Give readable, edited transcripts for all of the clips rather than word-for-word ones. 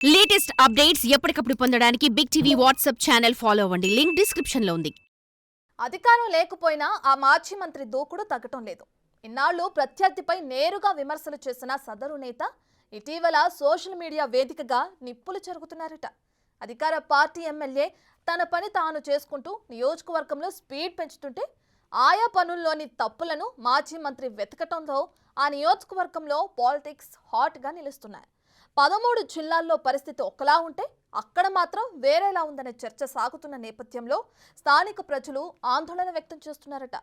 Latest updates ఎప్పటికప్పుడు పొందడానికి big TV WhatsApp channel follow అవ్వండి. లింక్ డిస్క్రిప్షన్ లో ఉంది. అధికారం లేకపోయినా ఆ మాజీ మంత్రి దూకుడు తగ్గటం లేదు. ఇన్నాళ్లు ప్రత్యర్థిపై నేరుగా విమర్శలు చేసిన సదరు నేత ఇటీవల సోషల్ మీడియా వేదికగా నిప్పులు చెరుగుతున్నారట. అధికార పార్టీ ఎమ్మెల్యే తన పని తాను చేసుకుంటూ నియోజకవర్గంలో స్పీడ్ పెంచుతుంటే ఆయా పనుల్లోని తప్పులను మాజీ మంత్రి వెతకటంలో ఆ నియోజకవర్గంలో పాలిటిక్స్ హాట్గా నిలుస్తున్నాయి. 13 జిల్లాల్లో పరిస్థితి ఒకలా ఉంటే అక్కడ మాత్రం వేరేలా ఉందనే చర్చ సాగుతున్న నేపథ్యంలో స్థానిక ప్రజలు ఆందోళన వ్యక్తం చేస్తున్నారట.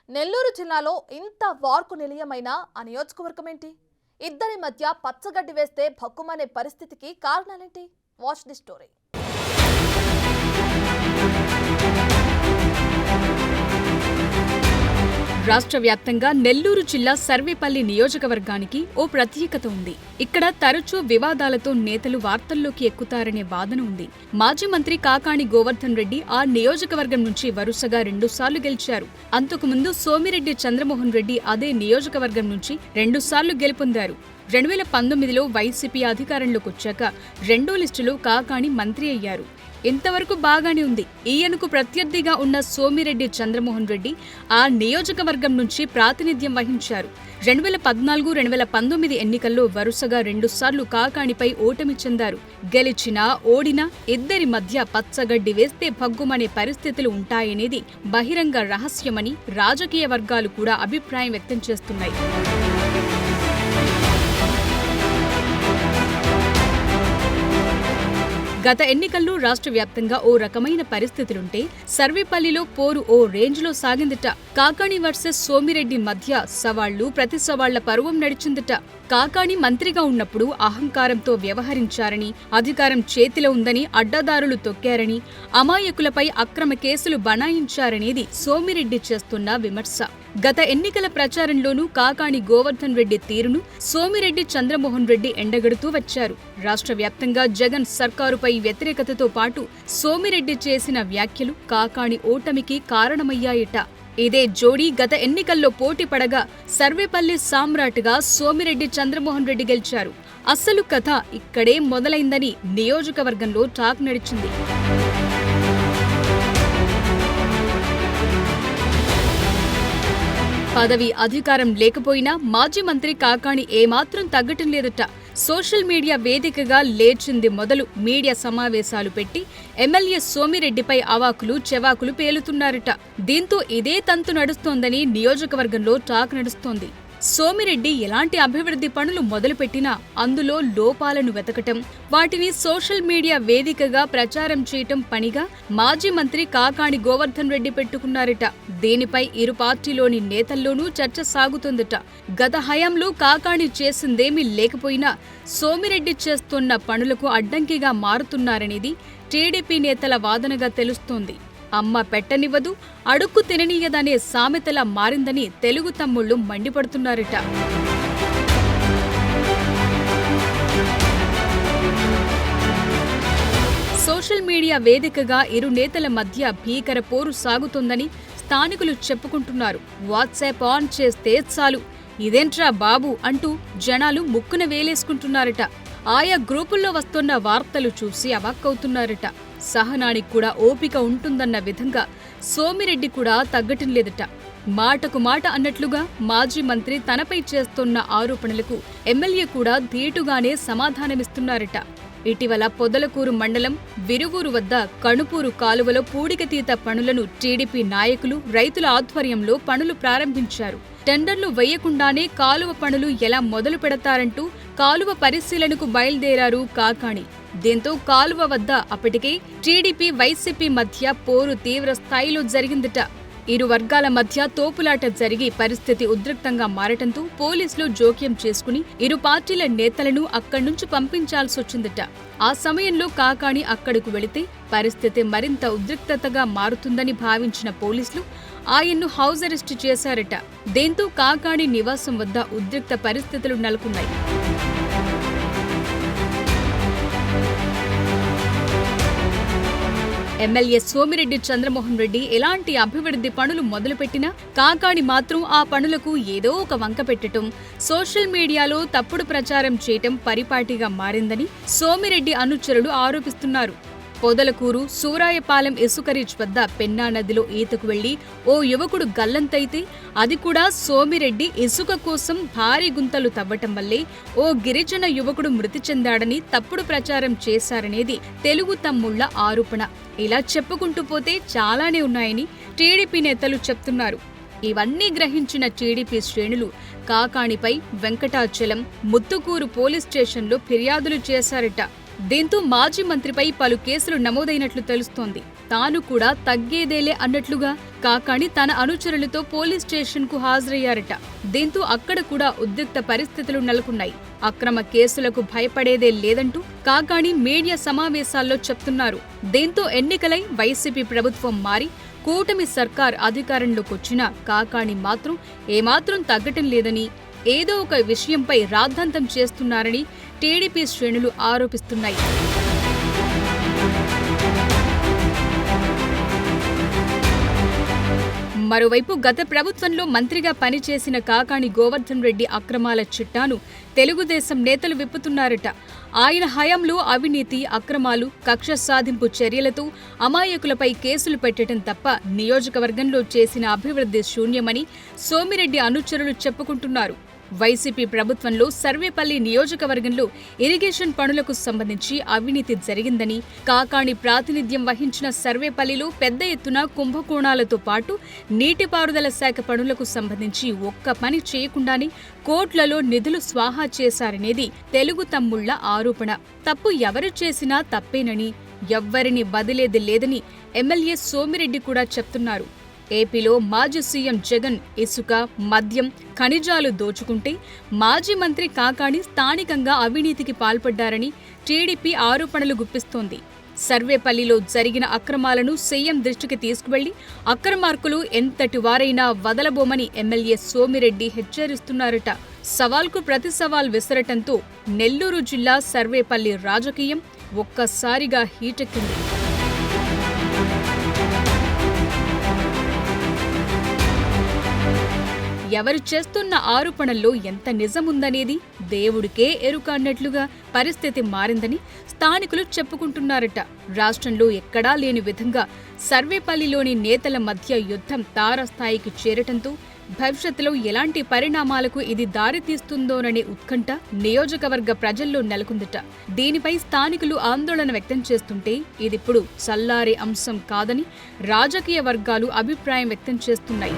నెల్లూరు జిల్లాలో ఇంత వార్కు నిలయమైన ఆ నియోజకవర్గం ఏంటి? ఇద్దరి మధ్య పచ్చగడ్డి వేస్తే భక్కుమనే పరిస్థితికి కారణాలేంటి? Watch the story. రాష్ట్ర వ్యాప్తంగా నెల్లూరు జిల్లా సర్వేపల్లి నియోజకవర్గానికి ఓ ప్రత్యేకత ఉంది. ఇక్కడ తరచూ వివాదాలతో నేతలు వార్తల్లోకి ఎక్కుతారనే వాదన ఉంది. మాజీ మంత్రి కాకాణి గోవర్ధన్ రెడ్డి ఆ నియోజకవర్గం నుంచి వరుసగా 2 సార్లు గెలిచారు. అంతకుముందు సోమిరెడ్డి చంద్రమోహన్ రెడ్డి అదే నియోజకవర్గం నుంచి 2 సార్లు గెలుపొందారు. 2019లో వైసీపీ అధికారంలోకి వచ్చాక 2వ లిస్టులో కాకాణి మంత్రి అయ్యారు. ఇంతవరకు బాగానే ఉంది. ఈయనకు ప్రత్యర్థిగా ఉన్న సోమిరెడ్డి చంద్రమోహన్ రెడ్డి ఆ నియోజకవర్గం నుంచి ప్రాతినిధ్యం వహించారు. 2014, 2019 ఎన్నికల్లో వరుసగా 2 సార్లు కాకాణిపై ఓటమి చెందారు. గెలిచినా ఓడినా ఇద్దరి మధ్య పచ్చగడ్డి వేస్తే భగ్గుమనే పరిస్థితులు ఉంటాయనేది బహిరంగ రహస్యమని రాజకీయ వర్గాలు కూడా అభిప్రాయం వ్యక్తం చేస్తున్నాయి. గత ఎన్నికల్లో రాష్ట్ర వ్యాప్తంగా ఓ రకమైన పరిస్థితులుంటే సర్వేపల్లిలో పోరు ఓ రేంజ్లో సాగిందట. కాకాణి వర్సెస్ సోమిరెడ్డి మధ్య సవాళ్లు ప్రతి సవాళ్ల పర్వం నడిచిందట. కాకాణి మంత్రిగా ఉన్నప్పుడు అహంకారంతో వ్యవహరించారని, అధికారం చేతిలో ఉందని అడ్డదారులు తొక్కారని, అమాయకులపై అక్రమ కేసులు బనాయించారనేది సోమిరెడ్డి చేస్తున్న విమర్శ. గత ఎన్నికల ప్రచారంలోనూ కాకాణి గోవర్ధన్ రెడ్డి తీరును సోమిరెడ్డి చంద్రమోహన్ రెడ్డి ఎండగడుతూ వచ్చారు. రాష్ట్ర వ్యాప్తంగా జగన్ సర్కారుపై వ్యతిరేకతతో పాటు సోమిరెడ్డి చేసిన వ్యాఖ్యలు కాకాణి ఓటమికి కారణమయ్యాయట. ఇదే జోడీ గత ఎన్నికల్లో పోటీ పడగా సర్వేపల్లి సామ్రాట్గా సోమిరెడ్డి చంద్రమోహన్ రెడ్డి గెలిచారు. అసలు కథ ఇక్కడే మొదలైందని నియోజకవర్గంలో టాక్ నడిచింది. పదవి అధికారం లేకపోయినా మాజీ మంత్రి కాకాణి ఏమాత్రం తగ్గటం లేదట. సోషల్ మీడియా వేదికగా లేచింది మొదలు మీడియా సమావేశాలు పెట్టి ఎమ్మెల్యే సోమిరెడ్డిపై అవాకులు చెవాకులు పేలుతున్నారట. దీంతో ఇదే తంతు నడుస్తోందని నియోజకవర్గంలో టాక్ నడుస్తోంది. సోమిరెడ్డి ఎలాంటి అభివృద్ధి పనులు మొదలుపెట్టినా అందులో లోపాలను వెతకటం, వాటిని సోషల్ మీడియా వేదికగా ప్రచారం చేయటం పనిగా మాజీ మంత్రి కాకాణి గోవర్ధన్ రెడ్డి పెట్టుకున్నారట. దీనిపై ఇరు పార్టీలోని నేతల్లోనూ చర్చ సాగుతోందట. గత హయాంలో కాకాణి చేసిందేమీ లేకపోయినా సోమిరెడ్డి చేస్తున్న పనులకు అడ్డంకిగా మారుతున్నారనేది టీడీపీ నేతల వాదనగా తెలుస్తోంది. అమ్మ పెట్టనివ్వదు, అడుక్కు తిననీయదనే సామెతలా మారిందని తెలుగు తమ్ముళ్లు మండిపడుతున్నారట. సోషల్ మీడియా వేదికగా ఇరు నేతల మధ్య భీకర పోరు సాగుతోందని స్థానికులు చెప్పుకుంటున్నారు. వాట్సాప్ ఆన్ చేస్తే చాలు, ఇదేంట్రా బాబు అంటూ జనాలు ముక్కున వేలేసుకుంటున్నారట. ఆయా గ్రూపుల్లో వస్తున్న వార్తలు చూసి అవాక్కవుతున్నారట. సహనానికి కూడా ఓపిక ఉంటుందన్న విధంగా సోమిరెడ్డి కూడా తగ్గటం లేదట. మాటకు మాట అన్నట్లుగా మాజీ మంత్రి తనపై చేస్తున్న ఆరోపణలకు ఎమ్మెల్యే కూడా ధీటుగానే సమాధానమిస్తున్నారట. ఇటీవల పొదలకూరు మండలం విరువూరు వద్ద కణుపూరు కాలువలో పూడికతీత పనులను టీడీపీ నాయకులు, రైతుల ఆధ్వర్యంలో పనులు ప్రారంభించారు. టెండర్లు వేయకుండానే కాలువ పనులు ఎలా మొదలు పెడతారంటూ కాలువ పరిశీలనకు బయలుదేరారు కాకాణి. దీంతో కాలువ వద్ద అప్పటికే టీడీపీ, వైసీపీ మధ్య పోరు తీవ్ర స్థాయిలో జరిగిందట. ఇరు వర్గాల మధ్య తోపులాట జరిగి పరిస్థితి ఉద్రిక్తంగా మారటంతో పోలీసులు జోక్యం చేసుకుని ఇరు పార్టీల నేతలను అక్కడి నుంచి పంపించాల్సొచ్చిందట. ఆ సమయంలో కాకాణి అక్కడకు వెళితే పరిస్థితి మరింత ఉద్రిక్తతగా మారుతుందని భావించిన పోలీసులు ఆయన్ను హౌస్ అరెస్టు చేశారట. దీంతో కాకాణి నివాసం వద్ద ఉద్రిక్త పరిస్థితులు నెలకొన్నాయి. ఎమ్మెల్యే సోమిరెడ్డి చంద్రమోహన్ రెడ్డి ఎలాంటి అభివృద్ధి పనులు మొదలుపెట్టినా కాకాణి మాత్రం ఆ పనులకు ఏదో ఒక వంక పెట్టడం, సోషల్ మీడియాలో తప్పుడు ప్రచారం చేయటం పరిపాటిగా మారిందని సోమిరెడ్డి అనుచరులు ఆరోపిస్తున్నారు. పొదలకూరు సూరాయపాలెం ఇసుక రీచ్ వద్ద పెన్నా నదిలో ఈతకు వెళ్లి ఓ యువకుడు గల్లంతైతే అది కూడా సోమిరెడ్డి ఇసుక కోసం భారీ గుంతలు తవ్వటం వల్లే ఓ గిరిజన యువకుడు మృతి చెందాడని తప్పుడు ప్రచారం చేశారనేది తెలుగు తమ్ముళ్ల ఆరోపణ. ఇలా చెప్పుకుంటూ పోతే చాలానే ఉన్నాయని టీడీపీ నేతలు చెప్తున్నారు. ఇవన్నీ గ్రహించిన టీడీపీ శ్రేణులు కాకాణిపై వెంకటాచలం, ముత్తుకూరు పోలీస్ స్టేషన్లో ఫిర్యాదులు చేశారట. దీంతో మాజీ మంత్రిపై పలు కేసులు నమోదైనట్లు తెలుస్తోంది. తాను కూడా తగ్గేదేలే అన్నట్లుగా కాకాణి తన అనుచరులతో పోలీస్ స్టేషన్ కు హాజరయ్యారట. దీంతో అక్కడ కూడా ఉద్రిక్త పరిస్థితులు నెలకొన్నాయి. అక్రమ కేసులకు భయపడేదే లేదంటూ కాకాణి మీడియా సమావేశాల్లో చెప్తున్నారు. దీంతో ఎన్నికలై వైసీపీ ప్రభుత్వం మారి కూటమి సర్కార్ అధికారంలోకొచ్చినా కాకాణి మాత్రం ఏమాత్రం తగ్గటం లేదని, ఏదో ఒక విషయంపై రాద్ధాంతం చేస్తున్నారని టీడీపీ శ్రేణులు ఆరోపిస్తున్నాయి. మరోవైపు గత ప్రభుత్వంలో మంత్రిగా పనిచేసిన కాకాణి గోవర్ధన్ రెడ్డి అక్రమాల చిట్టాను తెలుగుదేశం నేతలు విప్పుతున్నారట. ఆయన హయాంలో అవినీతి, అక్రమాలు, కక్ష సాధింపు చర్యలతో అమాయకులపై కేసులు పెట్టడం తప్ప నియోజకవర్గంలో చేసిన అభివృద్ధి శూన్యమని సోమిరెడ్డి అనుచరులు చెప్పుకుంటున్నారు. వైసీపీ ప్రభుత్వంలో సర్వేపల్లి నియోజకవర్గంలో ఇరిగేషన్ పనులకు సంబంధించి అవినీతి జరిగిందని, కాకాణి ప్రాతినిధ్యం వహించిన సర్వేపల్లిలో పెద్ద ఎత్తున కుంభకోణాలతో పాటు నీటిపారుదల శాఖ పనులకు సంబంధించి ఒక్క పని చేయకుండానే కోట్లలో నిధులు స్వాహా చేశారనేది తెలుగు తమ్ముళ్ల ఆరోపణ. తప్పు ఎవరు చేసినా తప్పేనని, ఎవ్వరిని వదిలేది లేదని ఎమ్మెల్యే సోమిరెడ్డి కూడా చెప్తున్నారు. ఏపీలో మాజీ సీఎం జగన్ ఇసుక, మద్యం, ఖనిజాలు దోచుకుంటే మాజీ మంత్రి కాకాణి స్థానికంగా అవినీతికి పాల్పడ్డారని టీడీపీ ఆరోపణలు గుప్పిస్తోంది. సర్వేపల్లిలో జరిగిన అక్రమాలను సీఎం దృష్టికి తీసుకువెళ్లి అక్రమార్కులు ఎంతటి వారైనా వదలబోమని ఎమ్మెల్యే సోమిరెడ్డి హెచ్చరిస్తున్నారట. సవాల్కు ప్రతి సవాల్ విసరటంతో నెల్లూరు జిల్లా సర్వేపల్లి రాజకీయం ఒక్కసారిగా హీటెక్కింది. ఎవరు చేస్తున్న ఆరోపణల్లో ఎంత నిజముందనేది దేవుడికే ఎరుక అన్నట్లుగా పరిస్థితి మారిందని స్థానికులు చెప్పుకుంటున్నారట. రాష్ట్రంలో ఎక్కడా లేని విధంగా సర్వేపల్లిలోని నేతల మధ్య యుద్ధం తారస్థాయికి చేరటంతో భవిష్యత్తులో ఎలాంటి పరిణామాలకు ఇది దారితీస్తుందోననే ఉత్కంఠ నియోజకవర్గ ప్రజల్లో నెలకొందట. దీనిపై స్థానికులు ఆందోళన వ్యక్తం చేస్తుంటే ఇదిప్పుడు చల్లారే అంశం కాదని రాజకీయ వర్గాలు అభిప్రాయం వ్యక్తం చేస్తున్నాయి.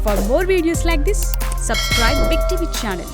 For more videos like this, subscribe Big TV channel.